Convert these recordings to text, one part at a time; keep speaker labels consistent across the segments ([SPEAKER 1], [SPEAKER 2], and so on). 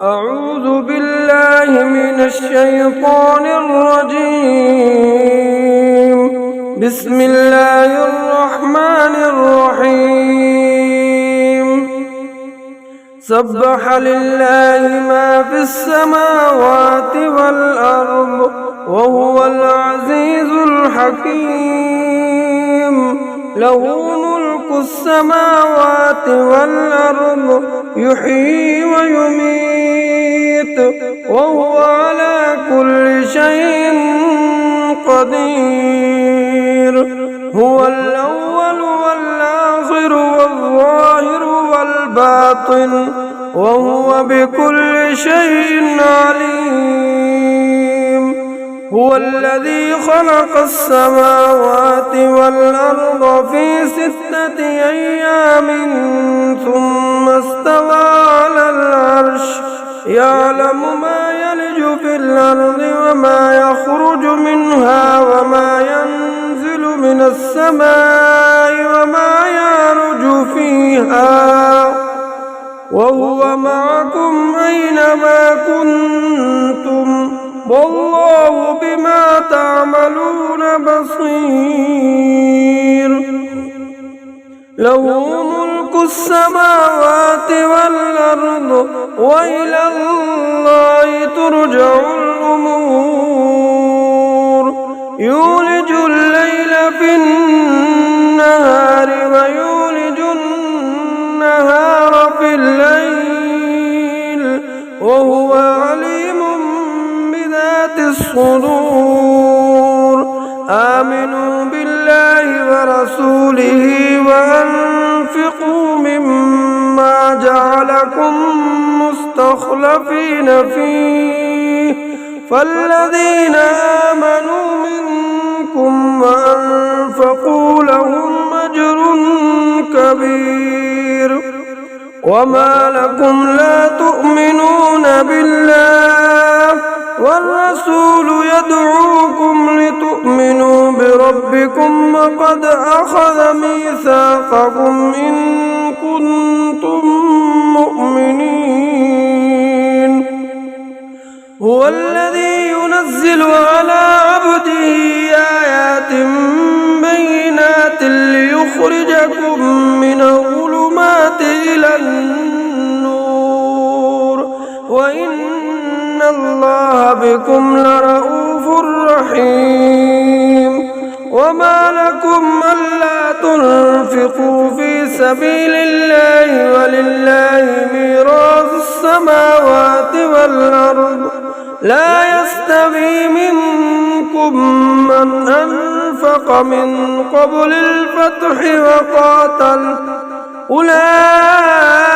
[SPEAKER 1] أعوذ بالله من الشيطان الرجيم. بسم الله الرحمن الرحيم. سبح لله ما في السماوات والأرض وهو العزيز الحكيم. له ملك السماوات والأرض يحيي ويميت وهو على كل شيء قدير. هو الأول والآخر والظاهر والباطن وهو بكل شيء عليم. هو الذي خلق السماوات والأرض في 6 أيام ثم استوى على العرش يعلم ما يلج في الأرض وما يخرج منها وما ينزل من السماء وما يعرج فيها وهو معكم أينما كنتم والله بما تعملون بصير. له ملك السماوات والأرض وإلى الله ترجع الأمور. يولج الليل في النهار ويولج النهار في الليل وهو عليم بذات الصدور. آمنوا بالله ورسوله وأنفقوا مما جعلكم مستخلفين فيه فالذين آمنوا منكم وأنفقوا لهم أجر كبير. وما لكم لا تؤمنون بالله والرسول يدعوكم لتؤمنوا بربكم وقد أخذ ميثاقكم إن كنتم مؤمنين. هو الذي ينزل على عبده آيات بينات ليخرجكم من الظلمات إلى النور وإن الله بكم لرؤوف رحيم. وما لكم ألا تنفقوا في سبيل الله ولله ميراث السماوات والأرض لا يستوي منكم من أنفق من قبل الفتح وقاتل أولئك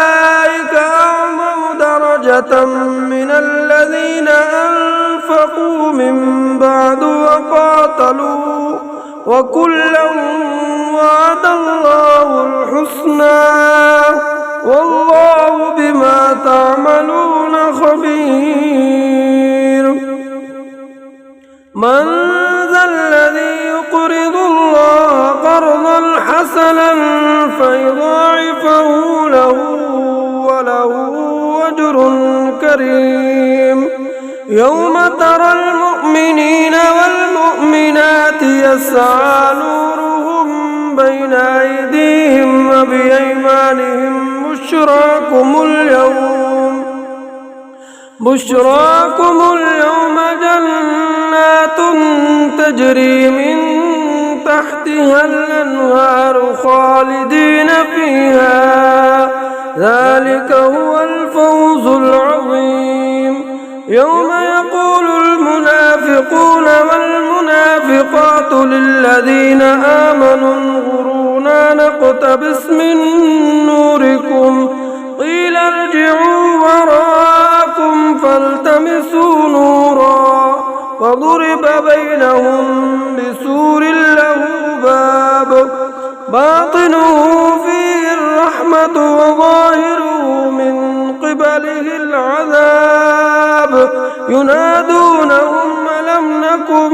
[SPEAKER 1] أعظم درجة من الذين أنفقوا من بعد وقاتلوا وكلا وعد الله الحسنى والله بما تعملون خبير. من ذا الذي يقرض الله قرضا حسنا فيضاعفه له وله أجر كريم. يوم ترى المؤمنين والمؤمنات يسعى نورهم بين أيديهم وبأيمانهم بشراكم اليوم جنات تجري من تحتها الأنهار خالدين فيها ذلك هو الفوز العظيم. يوم يقول المنافقون والمنافقات للذين آمنوا انظرونا نقتبس من نوركم قيل ارجعوا وراءكم فالتمسوا نورا فضرب بينهم بسور له باب باطنه فيه الرحمة وظاهره من قبله العذاب. ينادونهم ألم نكن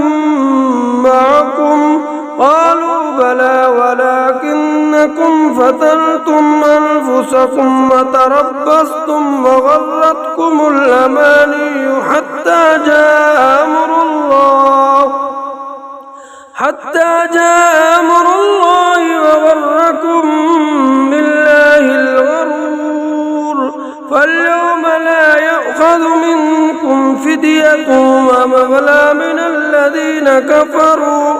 [SPEAKER 1] معكم قالوا بلى ولكنكم فتنتم أنفسكم وتربصتم تربصتم وغرتكم الأماني حتى جاء أمر الله وغركم بالله الغرور. فاليوم لا يؤخذ منكم فدية ولا من الذين كفروا،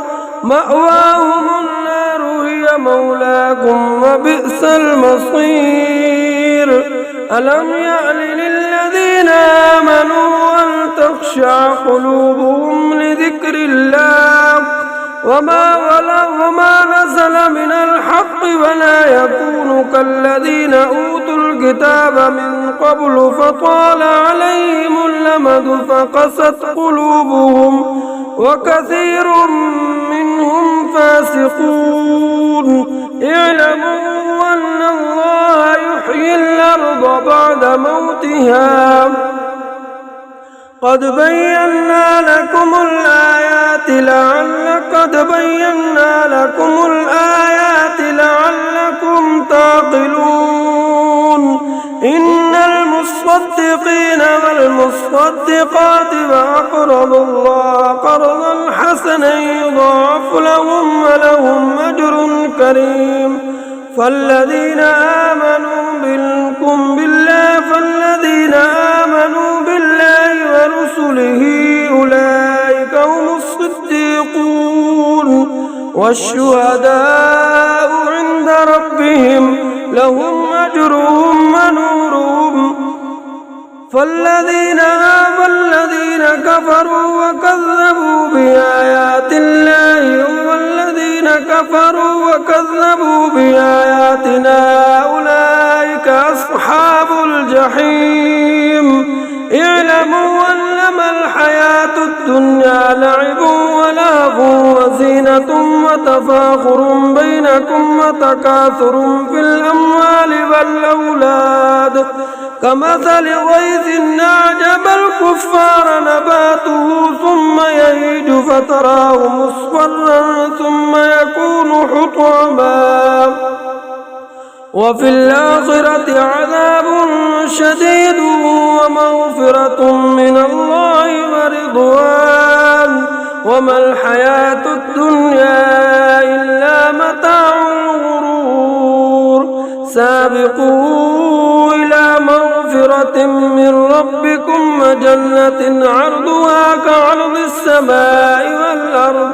[SPEAKER 1] مأواهم النار هي مولاكم وبئس المصير. ألم يأن للذين آمنوا أن تخشع قلوبهم لذكر الله وما نزل من الحق ولا يكونوا كالذين أوتوا الكتاب من قبل فطال عليهم الأمد فقست قلوبهم وكثير منهم فاسقون. اعلموا أن الله يحيي الأرض بعد موتها، قد بينا لكم الآيات لعلكم تعقلون. إن المصدقين والمصدقات وأقرضوا الله قرضا حسنا يضاعف لهم ولهم أجر كريم. فالذين آمنوا بالله ورسله أولئك هم الصديقون والشهداء عند ربهم لهم أجرهم ونورهم. فالذين كفروا وكذبوا بآياتنا أولئك أصحاب الجحيم. اعلموا أنما الحياة الدنيا لعب ولهو وزينة وتفاخر بينكم وتكاثر في الأموال والأولاد كمثل غيث أعجب الكفار نباته ثم يهيج فتراه مصفرا ثم يكون حطاما، وفي الآخرة عذاب شديد ومغفرة من الله ورضوان، وما الحياة الدنيا إلا متاع الغرور. سابقوا إلى مغفرة من ربكم وجنة عرضها كعرض السماء والأرض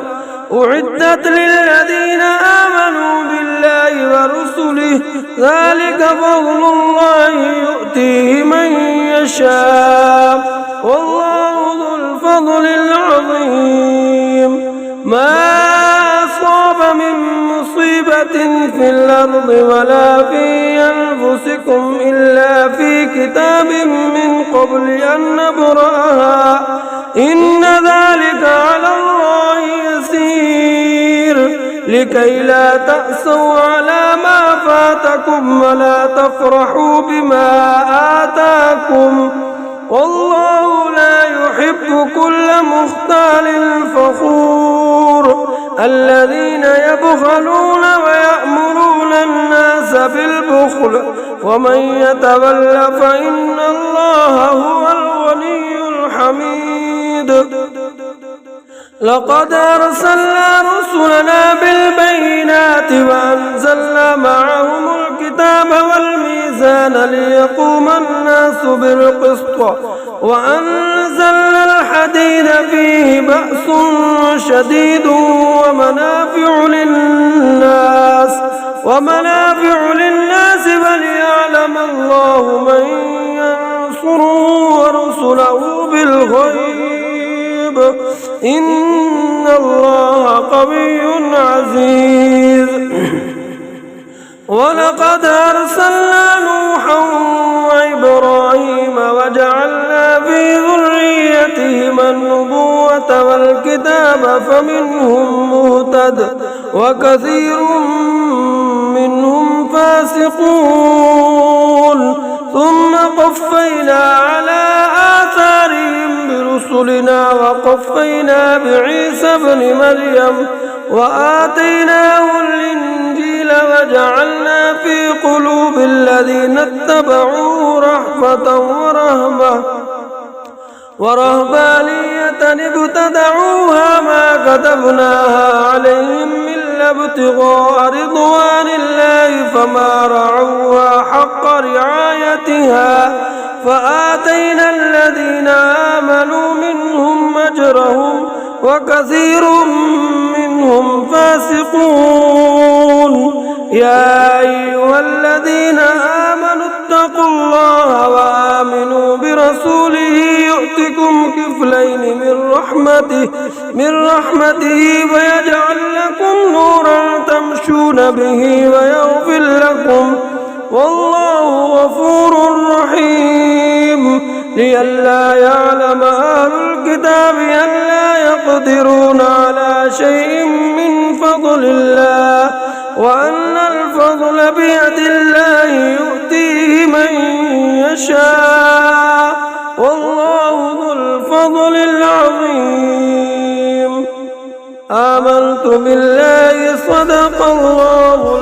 [SPEAKER 1] أعدت للذين آمنوا بالله ورسله، ذلك فضل الله يؤتيه من يشاء والله ذو الفضل العظيم. ما أصاب من مصيبة في الأرض ولا في أنفسكم إلا في كتاب من قبل أن نبرأها إن ذلك على الله يسير، لكي لا تأسوا على ما فاتكم ولا تفرحوا بما آتاكم، والله لا يحب كل مختال فخور. الذين يبخلون ويأمرون الناس بالبخل ومن يتول فإن الله هو الغني الحميد. لقد أرسلنا رسلنا بالبينات وأنزلنا معهم الكتاب والميزان ليقوم الناس بالقسط وأنزلنا الحديد فيه بأس شديد ومنافع للناس وليعلم الله من ينصره ورسله بالغيب إن الله قوي عزيز. ولقد أرسلنا نوحا وإبراهيم وجعلنا في ذريتهما النبوة والكتاب فمنهم مهتد وكثير منهم فاسقون، ثم قفينا على آثارهم برسلنا وقفينا بعيسى ابن مريم وآتيناه الإنجيل الإنجيل وجعلنا في قلوب الذين اتبعوه رحمة ورهبانية ابتدعوها ما كتبناها عليهم إلا ابتغاء رضوان الله فما رعوها حق رعايتها فآتينا الذين آمنوا منهم أجرهم وكثير منهم فاسقون. يا أيها الذين آمنوا اتقوا الله وآمنوا برسوله يؤتكم كفلين من رحمته ويجعل لكم نورا تمشون به ويغفر لكم والله غفور رحيم. لئلا يعلم أهل الكتاب أن لا يقدرون على شيء من فضل الله وأن الفضل بيد الله يؤتيه من يشاء والله ذو الفضل العظيم. آمنت بالله صدق الله